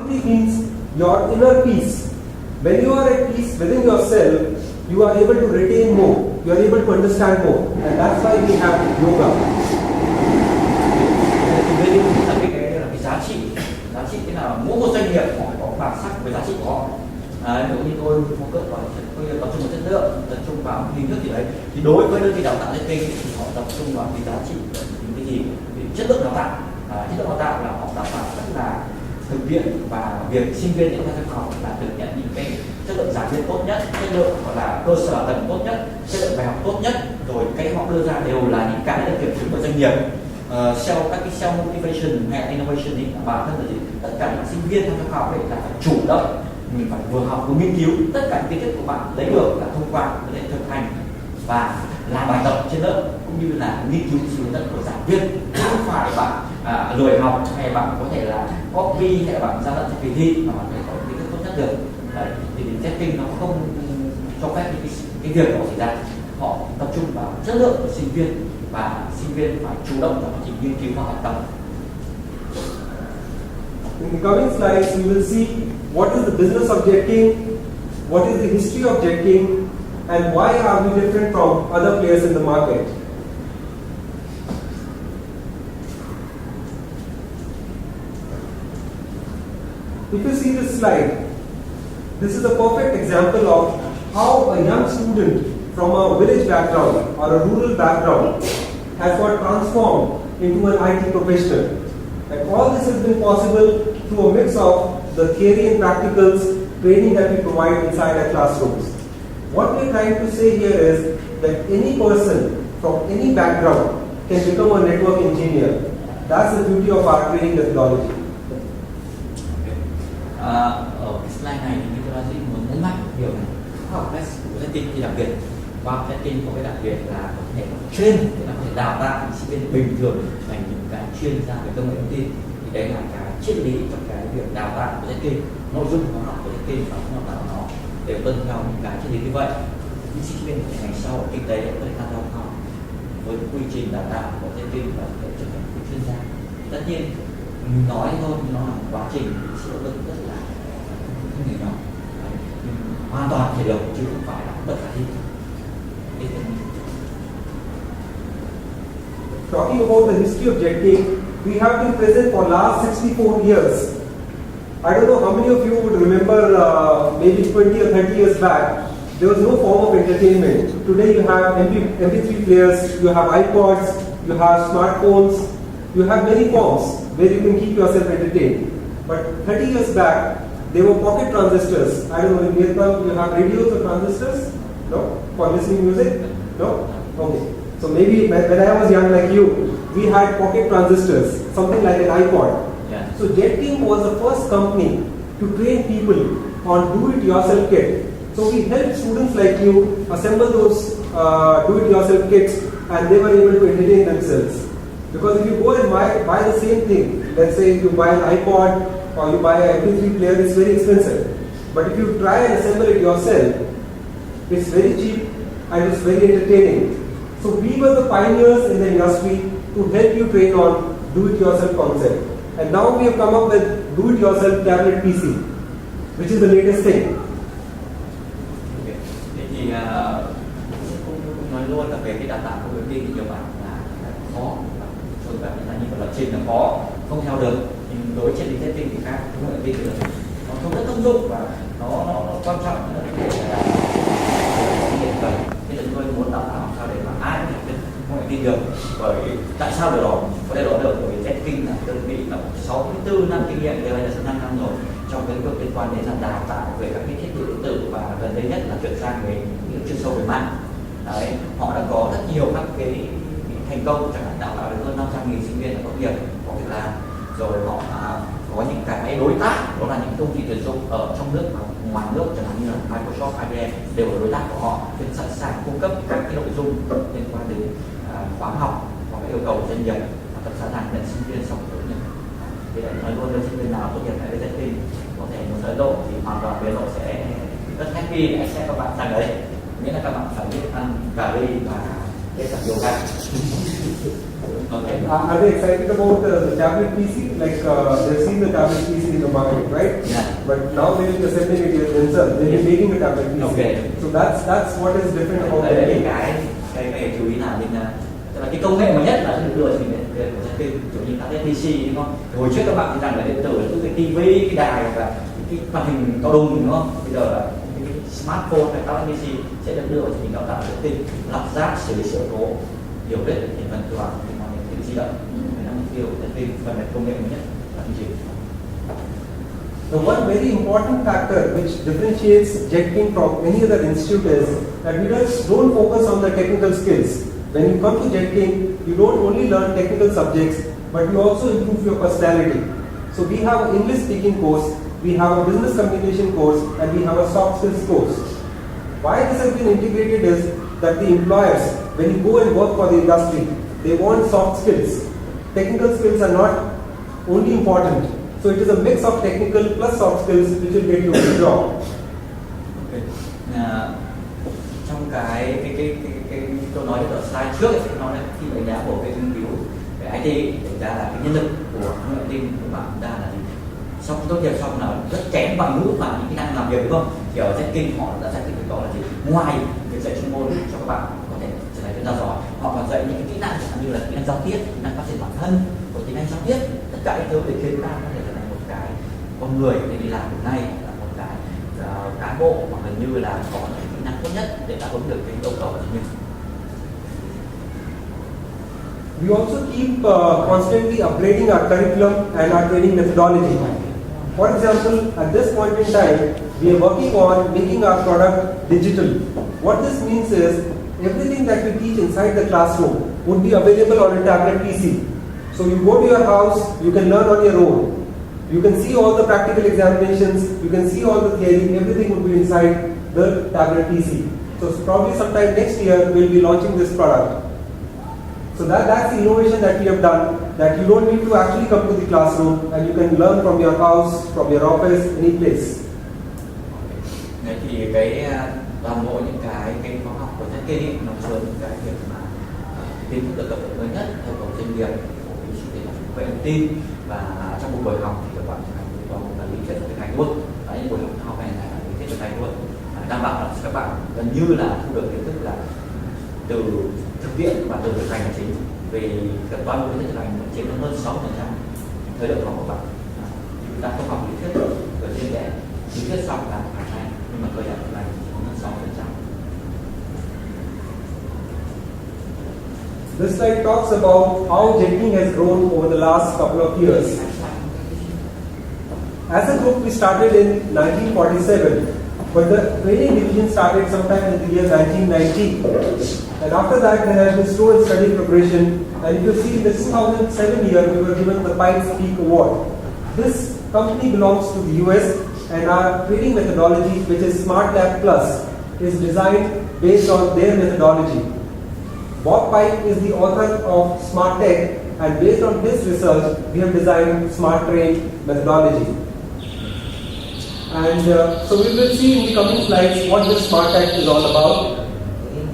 simply means your inner peace. When you are at peace within yourself, you are able to retain more, you are able to understand more, and that's why we have yoga. Cái giá trị thế nào, mỗi một doanh nghiệp họ có bản sắc với giá trị của họ. Ví dụ như tôi focus vào tập trung vào chất lượng, tập trung vào hình thức gì đấy, thì đối với đơn vị đào tạo marketing thì họ tập trung vào cái giá trị những cái gì, chất lượng đào tạo. Chất lượng đào tạo là họ đào tạo rất là thực tiễn, và việc sinh viên những các học là được nhận những cái chất lượng giảng viên tốt nhất, chất lượng gọi là cơ sở tầng tốt nhất, chất lượng bài học tốt nhất, rồi cái họ đưa ra đều là những cái được kiểm chứng của doanh nghiệp. Các cái self motivation hay là innovation thì bản thân là gì, tất cả những sinh viên trong học ấy là phải chủ động, mình phải vừa học vừa nghiên cứu, tất cả những kiến thức của bạn lấy được là thông qua vấn đề thực hành và làm bài tập trên lớp, cũng như là nghiên cứu sự hướng dẫn của giảng viên. Không phải bạn lười học, hay bạn có thể là copy, hay là bạn gian lận trong kỳ thi, mà bạn phải có kiến thức tốt nhất được. Đấy, thì marketing nó không cho phép những cái việc đó xảy ra. Họ tập trung vào chất lượng của sinh viên, và sinh viên phải chủ động trong quá trình nghiên cứu và học tập. In the coming slides, we will see what is the business of Jetking, what is the history of Jetking, and why are we different from other players in the market. If you see this slide, this is a perfect example of how a young student from a village background or a rural background has got transformed into an IT professional. And all this has been possible through a mix of the theory and practicals training that we provide inside our classrooms. What we're trying to say here is that any person from any background can become a network engineer. That's the beauty of our training methodology. Ở cái slide này thì tôi đang muốn nhấn mạnh điều này. Khoa học marketing thì đặc biệt, khoa học marketing có cái đặc biệt là có thể train, tức là có thể đào tạo những sinh viên bình thường thành những cái chuyên gia về công nghệ thông tin. Thì đấy là cái triết lý trong cái việc đào tạo của marketing, nội dung của học của marketing và đào tạo nó đều tuân theo những cái triết lý như vậy. Những sinh viên của ngành sau kinh tế có thể tham gia học với quy trình đào tạo của marketing và có thể trở thành một chuyên gia. Tất nhiên nói thôi, nó là một quá trình sự nỗ lực rất là không hề nhỏ, hoàn toàn thể được chứ không phải là bất khả thi. Talking about the history of Jetking, we have been present for last 64 years. I don't know how many of you would remember maybe 20 or 30 years back, there was no form of entertainment. Today you have MP3 players, you have iPods, you have smartphones, you have many forms where you can keep yourself entertained. But 30 years back, there were pocket transistors. I don't know, in Vietnam you have radios or transistors? No? For listening music? No? Okay. So maybe when I was young like you, we had pocket transistors, something like an iPod. Yeah. So Jetking was the first company to train people on do-it-yourself kit. So we helped students like you assemble those do-it-yourself kits, and they were able to entertain themselves. Because if you go and buy the same thing, let's say you buy an iPod or you buy an MP3 player, it's very expensive. But if you try and assemble it yourself, it's very cheap and it's very entertaining. So we were the pioneers in the industry to help you train on do-it-yourself concept. And now we have come up with do-it-yourself tablet PC, which is the latest thing. Okay. Thế thì cũng nói luôn là về cái đào tạo công nghệ thì nhiều bạn là khó, rồi bạn như là lập trình là khó, không theo được. Nhưng đối với trên marketing thì khác, công nghệ thì nó không rất thông dụng và nó quan trọng là cái là hiện cần. Thế là chúng tôi muốn đào tạo sao để mà ai cũng học công nghệ tin được. Bởi tại sao điều đó có thể đó được? Bởi vì Jetking là đơn vị là 64 năm kinh nghiệm, đây là 5 năm rồi trong cái lĩnh vực liên quan đến là đào tạo về các cái thiết bị điện tử, và gần đây nhất là chuyển sang về những chuyên sâu về mạng. Đấy, họ đã có rất nhiều các cái thành công, chẳng hạn đào tạo được hơn 500.000 sinh viên là tốt nghiệp có việc làm, rồi họ có những cái đối tác, đó là những công ty tuyển dụng ở trong nước và ngoài nước, chẳng hạn như là Microsoft, IBM đều là đối tác của họ, nên sẵn sàng cung cấp các cái nội dung liên quan đến khóa học hoặc yêu cầu doanh nghiệp, và thật sẵn sàng nhận sinh viên sau tốt nghiệp. Thì để nói luôn với sinh viên nào tốt nghiệp tại Jetking có thể muốn tới độ thì hoàn toàn bên đội sẽ rất happy để accept các bạn sang đấy, nghĩa là các bạn phải biết ăn cà ri và biết tập yoga. Okay. Are they excited about the tablet PC? Like they've seen the tablet PC in the market, right? Yeah. But now they'll be assembling it themselves. They'll be making a tablet PC. Okay. So that's what is different about Đấy là the những cái chú ý là tức là cái công nghệ mới nhất là được đưa trên cái kiểu như tablet PC đúng không? Hồi trước các bạn thì rằng là điện tử là cái tivi, cái đài và cái màn hình to đùng đúng không? Bây giờ là cái smartphone hay tablet PC sẽ được đưa vào chương trình đào tạo vệ tinh, lắp ráp, xử lý sự cố, điều tiết thành phần cơ bản liên quan đến thiết bị di động. Đấy là mục tiêu vệ tinh phần mềm công nghệ mới nhất là chương trình. The one very important factor which differentiates JETKIN from any other institute is that we don't focus on the technical skills. When you come to JETKIN, you don't only learn technical subjects, but you also improve your personality. So we have an English speaking course, we have a business communication course, and we have a soft skills course. Why this has been integrated is that the employers, when you go and work for the industry, they want soft skills. Technical skills are not only important. So it is a mix of technical plus soft skills which will get you a good job. Okay. Trong cái câu nói ở slide trước thì nói là khi đánh giá của cái nghiên cứu về IT đánh giá là cái nhân lực của công nghệ tin của bạn đa là gì? Sau khi tốt nghiệp xong là rất kém ngoại ngữ và những kỹ năng làm việc đúng không? Thì ở JETKIN họ đã giải thích được đó là gì? Ngoài việc dạy chuyên môn cho các bạn có thể trở thành chuyên gia giỏi, họ còn dạy những kỹ năng như là kỹ năng giao tiếp, kỹ năng phát triển bản thân, của kỹ năng giao tiếp, tất cả những thứ để khiến ta có thể trở thành một cái con người để đi làm hôm nay là một cái cán bộ mà gần như là có những kỹ năng tốt nhất để đáp ứng được cái yêu cầu của mình. We also keep constantly upgrading our curriculum and our training methodology. For example, at this point in time, we are working on making our product digital. What this means is everything that we teach inside the classroom would be available on a tablet PC. So you go to your house, you can learn on your own. You can see all the practical examinations, you can see all the theory, everything would be inside the tablet PC. So probably sometime next year we'll be launching this product. So that's the innovation that we have done, that you don't need to actually come to the classroom and you can learn from your house, from your office, any place. Đấy thì cái toàn bộ những cái khóa học của JETKIN nó chứa những cái việc mà kiến thức được cập nhật mới nhất theo cầu chuyên nghiệp của cái sự thể công nghệ thông tin, và trong một buổi học thì các bạn có một là lý thuyết thực hành luôn. Đấy, buổi học này là lý thuyết thực hành luôn, đảm bảo là các bạn gần như là thu được kiến thức là từ thực tiễn và từ thực hành là chính, vì các toàn bộ lý thuyết thực hành chiếm hơn 60% thời lượng học của bạn. Chúng ta không học lý thuyết ở trên để lý thuyết xong là phải hay, nhưng mà thời lượng thực hành chiếm hơn 60%. This slide talks about how JETKIN has grown over the last couple of years. As a group, we started in 1947, but the training division started sometime in the year 1990. And after that, there has been slow and steady progression. And if you see, in the 2007 year, we were given the Pikes Peak Award. This company belongs to the US, and our training methodology, which is Smart Lab Plus, is designed based on their methodology. Bob Pike is the author of Smart Tech, and based on his research, we have designed Smart Train methodology. And so we will see in the coming slides what this Smart Tech is all about.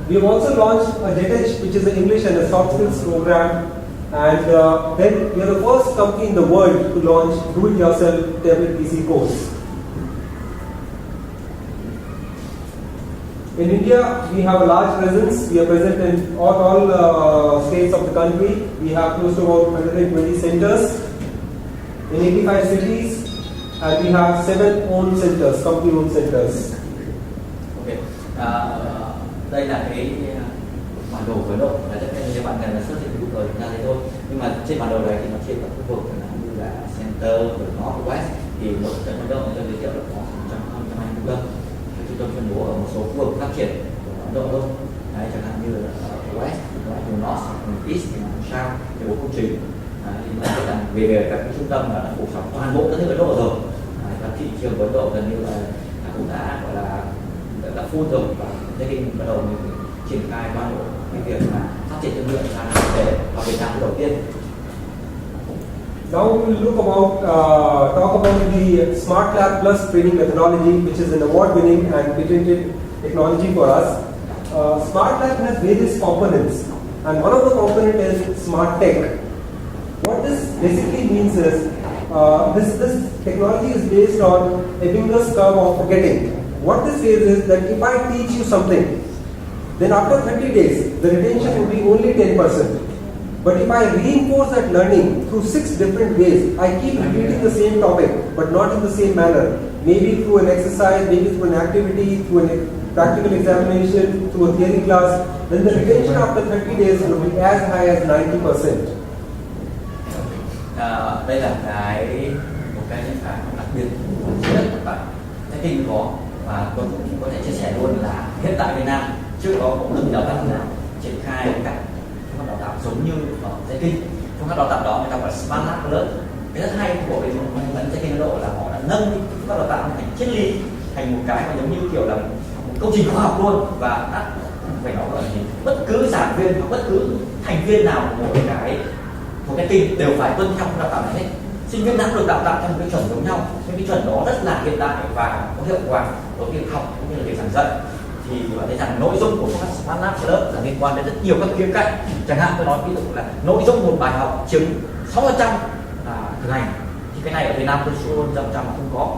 We have also launched a JETEDGE, which is an English and a soft skills program, and then we are the first company in the world to launch do-it-yourself tablet PC course. In India, we have a large presence. We are present in all states of the country. We have close to about 120 centers in 85 cities, and we have 7 owned centers, company-owned centers. Okay. Đây là cái bản đồ khởi động, là tất nhiên các bạn cần là xuất hiện Google rồi chúng ta thấy thôi. Nhưng mà trên bản đồ này thì nó chia các khu vực như là center, rồi north, west, thì một trận khởi động giới thiệu là có 120 trung tâm. Trung tâm phân bố ở một số khu vực phát triển của Ấn Độ thôi. Đấy, chẳng hạn như là west, vùng north, vùng east, vùng south, thì một công trình. Thì chúng ta thấy rằng về các cái trung tâm là đã phủ sóng toàn bộ đất nước Ấn Độ rồi. Và thị trường của Ấn Độ gần như là cũng đã gọi là đã full rồi, và JETKIN bắt đầu triển khai toàn bộ cái việc mà phát triển thương hiệu ra quốc tế và Việt Nam đầu tiên. Now we will talk about the Smart Lab Plus training methodology, which is an award-winning and patented technology for us. Smart Lab has various components. and one of the component is smart tech. What this basically means is this technology is based on Ebbinger's curve of forgetting. What this says is that if I teach you something, then after 30 days, the retention will be only 10%. But if I reinforce that learning through 6 different ways, I keep repeating the same topic, but not in the same manner. Maybe through an exercise, maybe through an activity, through a practical examination, through a theory class, then the retention after 30 days will be as high as 90%. Đây là một cái đặc biệt nhất của bạn Tracking có, và tôi cũng có thể chia sẻ luôn là hiện tại Việt Nam chưa có một đơn vị đào tạo nào triển khai các phương pháp đào tạo giống như Tracking. Phương pháp đào tạo đó người ta gọi là Smart Lab Alert. Cái rất hay của cái vấn Tracking Ấn Độ là họ đã nâng phương pháp đào tạo thành triết lý, thành một cái mà giống như kiểu là một công trình khoa học luôn, và phải nói là bất cứ giảng viên hoặc bất cứ thành viên nào của một cái team đều phải tuân theo đào tạo này hết. Sinh viên nào được đào tạo theo một cái chuẩn giống nhau, nhưng cái chuẩn đó rất là hiện đại và có hiệu quả đối với việc học cũng như là việc giảng dạy. Thì bạn thấy rằng nội dung của phương pháp Smart Lab Alert là liên quan đến rất nhiều các khía cạnh. Chẳng hạn tôi nói ví dụ là nội dung một bài học chiếm 6% là thực hành, thì cái này ở Việt Nam tôi luôn 100% là không có.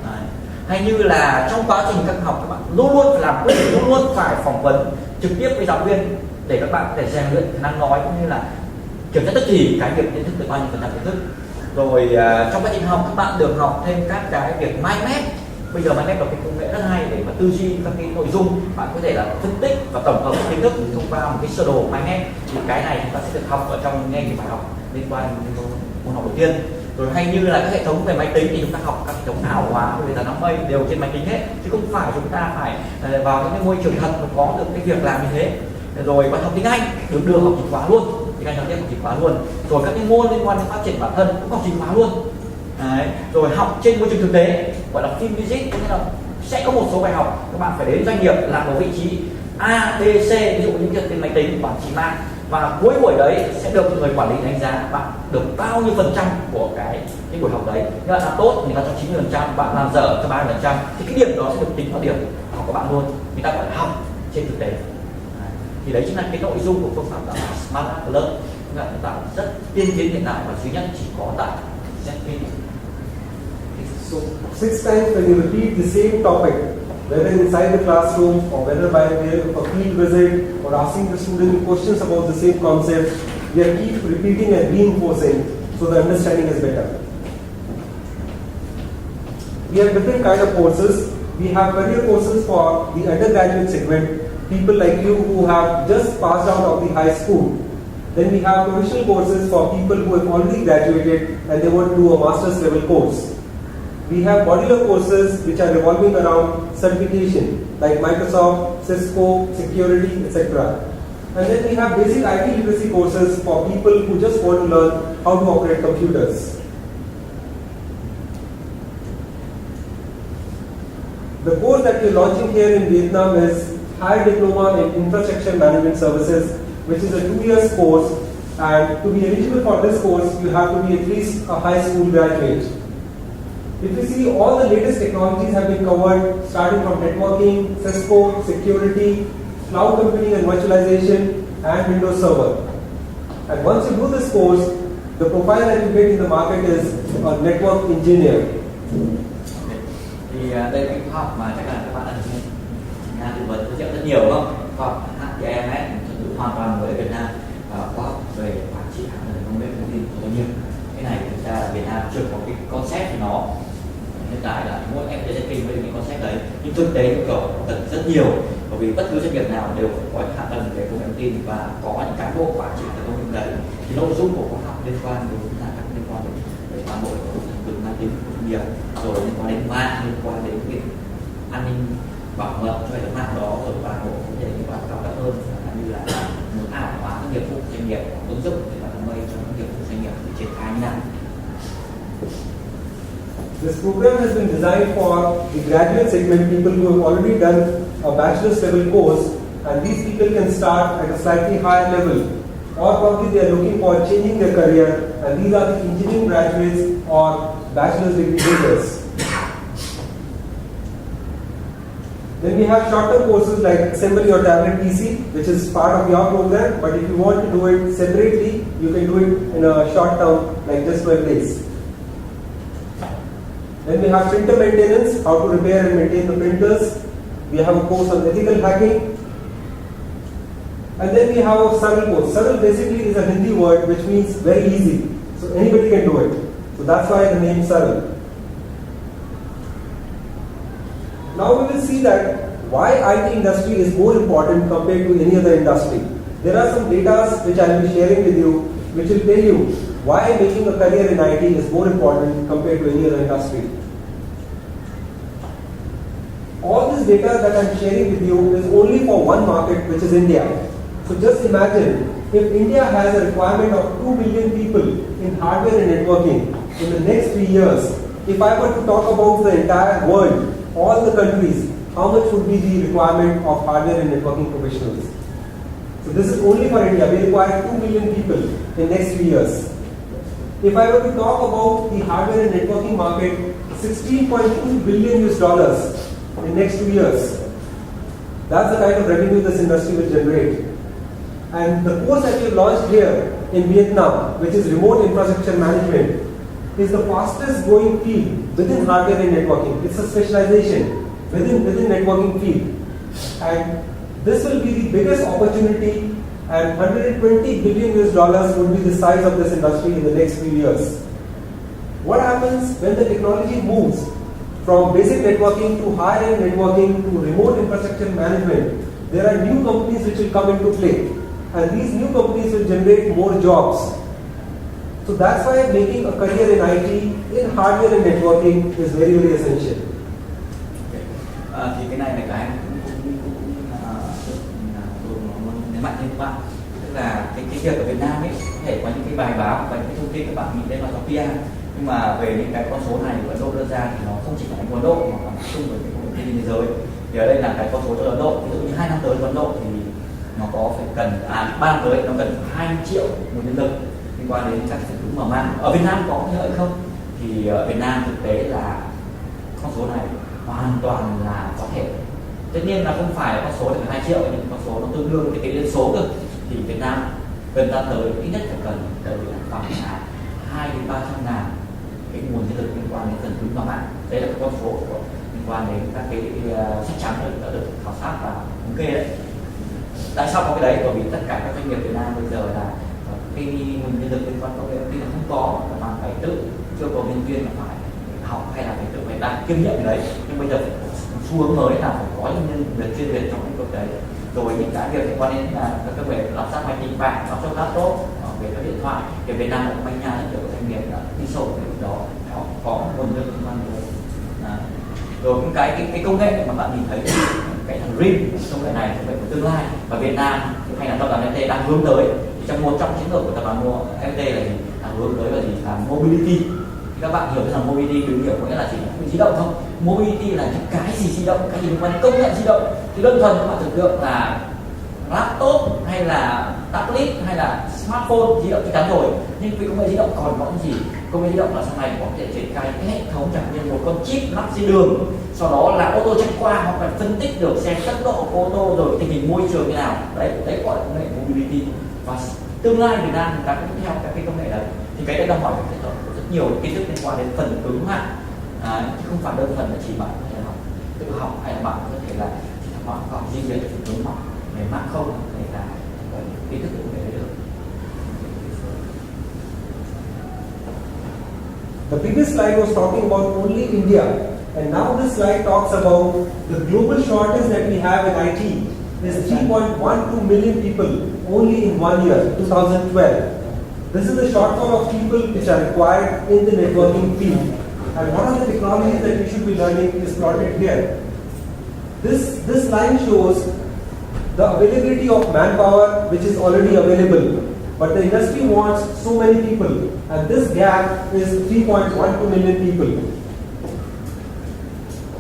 Đấy. Hay như là trong quá trình các học, các bạn luôn luôn phải làm quyết, luôn luôn phải phỏng vấn trực tiếp với giáo viên để các bạn có thể rèn luyện khả năng nói cũng như là kiểm tra tức thì cái việc kiến thức được bao nhiêu phần trăm kiến thức. Rồi trong quá trình học các bạn được học thêm các cái việc mind map. Bây giờ mind map là cái công nghệ rất hay để mà tư duy các cái nội dung, bạn có thể là phân tích và tổng hợp kiến thức thông qua một cái sơ đồ mind map. Thì cái này chúng ta sẽ được học ở trong ngay cái bài học liên quan đến môn học đầu tiên. Rồi hay như là các hệ thống về máy tính thì chúng ta học các hệ thống ảo hóa về đám mây đều trên máy tính hết, chứ không phải chúng ta phải vào những cái môi trường thật mà có được cái việc làm như thế. Rồi bạn học tiếng Anh được đưa học chính khóa luôn, tiếng Anh giao tiếp học chính khóa luôn. Rồi các cái môn liên quan đến phát triển bản thân cũng học chính khóa luôn. Đấy. Rồi học trên môi trường thực tế gọi là field visit, có nghĩa là sẽ có một số bài học các bạn phải đến doanh nghiệp làm ở vị trí A, B, C, ví dụ như trên máy tính quản trị mạng, và cuối buổi đấy sẽ được người quản lý đánh giá bạn được bao nhiêu phần trăm của cái buổi học đấy. Nếu bạn làm tốt thì người ta cho 90%, bạn làm dở cho 30%, thì cái điểm đó sẽ được tính vào điểm học của bạn luôn. Người ta phải học trên thực tế. Thì đấy chính là cái nội dung của phương pháp đào tạo Smart Lab Alert, là đào tạo rất tiên tiến hiện đại và duy nhất chỉ có tại Z. So 6 times when you repeat the same topic, whether inside the classroom or whether by way of a field visit or asking the student questions about the same concept, we are keep repeating and reinforcing so the understanding is better. We have different kind of courses. We have career courses for the undergraduate segment, people like you who have just passed out of the high school. Then we have professional courses for people who have already graduated and they want to do a master's level course. We have modular courses which are revolving around certification like Microsoft, Cisco, security, etc. And then we have basic IT literacy courses for people who just want to learn how to operate computers. The course that we are launching here in Vietnam is Higher Diploma in Infrastructure Management Services, which is a 2-year course, and to be eligible for this course you have to be at least a high school graduate. If you see, all the latest technologies have been covered, starting from networking, Cisco, security, cloud computing and virtualization, and Windows Server. And once you do this course, the profile that you get in the market is a network engineer. Thì đây là cái khoa học mà chắc là các bạn đã thấy Nga tư vấn giới thiệu rất nhiều, đúng không? Khoa học HTMS hoàn toàn mới ở Việt Nam, và khoa học về quản trị hạ tầng công nghệ thông tin rất nhiều. Cái này thực ra là Việt Nam chưa có cái concept của nó. Hiện tại là mỗi em sẽ kinh với những concept đấy, nhưng thực tế nhu cầu cần rất nhiều, bởi vì bất cứ doanh nghiệp nào đều phải có những hạ tầng về công nghệ thông tin và có những cán bộ quản trị công nghệ đấy. Thì nội dung của khoa học liên quan đến các liên quan đến toàn bộ từ mang tính công nghiệp, rồi liên quan đến mạng, liên quan đến việc an ninh bảo mật cho hệ thống mạng đó, rồi toàn bộ vấn đề liên quan cao cấp hơn như là muốn ảo hóa các nghiệp vụ doanh nghiệp, ứng dụng để làm mây cho các nghiệp vụ doanh nghiệp để triển khai như nào. This program has been designed for the graduate segment, people who have already done a bachelor's level course, and these people can start at a slightly higher level, or probably they are looking for changing their career, and these are the engineering graduates or bachelor's degree holders. Then we have short-term courses like assemble your tablet PC, which is part of your program, but if you want to do it separately, you can do it in a short term, like just 12 days. Then we have printer maintenance, how to repair and maintain the printers. We have a course on ethical hacking. And then we have a subtle course. Subtle basically is a Hindi word which means very easy. So anybody can do it. So that's why the name subtle. Now we will see that why IT industry is more important compared to any other industry. There are some data which I will be sharing with you which will tell you why making a career in IT is more important compared to any other industry. All this data that I am sharing with you is only for one market, which is India. So just imagine if India has a requirement of 2 million people in hardware and networking in the next 3 years. If I were to talk about the entire world, all the countries, how much would be the requirement of hardware and networking professionals? So this is only for India. We require 2 million people in the next 3 years. If I were to talk about the hardware and networking market, $16.2 billion in the next 2 years. That's the kind of revenue this industry will generate. And the course that we have launched here in Vietnam, which is remote infrastructure management, is the fastest growing field within hardware and networking. It's a specialization within networking field. And this will be the biggest opportunity, and $120 billion would be the size of this industry in the next few years. What happens when the technology moves from basic networking to high-end networking to remote infrastructure management? There are new companies which will come into play, and these new companies will generate more jobs. So that's why making a career in IT, in hardware and networking is very, very essential. Thì cái này là cái muốn nhấn mạnh thêm các bạn, tức là cái việc ở Việt Nam ấy có thể có những cái bài báo và những cái thông tin các bạn nghĩ đến là do PR, nhưng mà về những cái con số này của Ấn Độ đưa ra thì nó không chỉ phản ánh của Ấn Độ mà còn chung với cái thông thế giới. Thì ở đây là cái con số cho Ấn Độ, ví dụ như 2 năm tới của Ấn Độ thì nó có phải cần 3 năm tới nó cần 2 triệu nguồn nhân lực liên quan đến các sản phẩm mở mang. Ở Việt Nam có như vậy không? Thì ở Việt Nam thực tế là con số này hoàn toàn là có thể. Tất nhiên là không phải là con số là 2 triệu, nhưng con số nó tương đương với cái liên số cơ. Thì Việt Nam gần ta tới ít nhất phải cần tới khoảng 2 đến 300 ngàn cái nguồn nhân lực liên quan đến phần cứng và mạng. Đây là cái con số liên quan đến các cái sách trắng đã được khảo sát và thống kê đấy. Tại sao có cái đấy? Bởi vì tất cả các doanh nghiệp Việt Nam bây giờ là cái nguồn nhân lực liên quan công nghệ thông tin là không có, các bạn phải tự yêu cầu nhân viên là phải học hay là phải tự phải đạt kiêm nhiệm cái đấy. Nhưng bây giờ xu hướng mới là phải có những nhân viên chuyên biệt trong lĩnh vực đấy. Rồi những cái việc liên quan đến là các công nghệ lắp ráp máy tính bảng, lắp ráp laptop, về các điện thoại. Thì Việt Nam cũng manh nha rất nhiều doanh nghiệp đã đi sâu về việc đó, họ có nguồn nhân lực liên quan đến rồi những cái công nghệ mà bạn nhìn thấy, cái thằng RIM, công nghệ này công nghệ của tương lai, và Việt Nam hay là tập đoàn FPT đang hướng tới. Thì trong một trong chiến lược của tập đoàn FPT là gì? Là hướng tới là gì? Là mobility. Thì các bạn hiểu rằng mobility đúng hiểu có nghĩa là gì? Di động không? Mobility là những cái gì di động, cái gì liên quan đến công nghệ di động. Thì đơn thuần các bạn tưởng tượng là laptop hay là tablet hay là smartphone di động chắc chắn rồi, nhưng vì công nghệ di động còn có cái gì? Công nghệ di động là sau này có thể triển khai cái hệ thống chẳng như một con chip lắp trên đường, sau đó là ô tô chạy qua hoặc là phân tích được xem tốc độ của ô tô rồi tình hình môi trường như nào. Đấy gọi là công nghệ mobility. Và tương lai Việt Nam chúng ta cũng theo các cái công nghệ đấy. Thì cái đấy đòi hỏi phải rất nhiều kiến thức liên quan đến phần cứng mạng, chứ không phải đơn thuần là chỉ bạn có thể học tự học hay là bạn có thể là chỉ học duy nhất phần cứng mạng về mạng không thể là kiến thức công nghệ đấy được. The previous slide was talking about only India, and now this slide talks about the global shortage that we have in IT is 3.12 million people only in 1 year, 2012. This is the shortfall of people which are required in the networking field. And what are the technologies that we should be learning is plotted here. This line shows the availability of manpower which is already available. But the industry wants so many people, and this gap is 3.12 million people.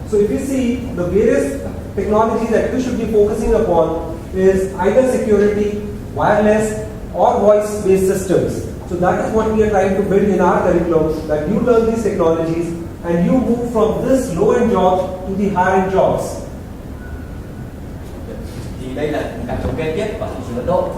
So if you see, the various technologies that you should be focusing upon is either security, wireless, or voice-based systems. So that is what we are trying to build in our curriculum, that you learn these technologies and you move from this low-end job to the higher-end jobs. thì đây là một cái thống kê tiếp của thị trường Ấn Độ.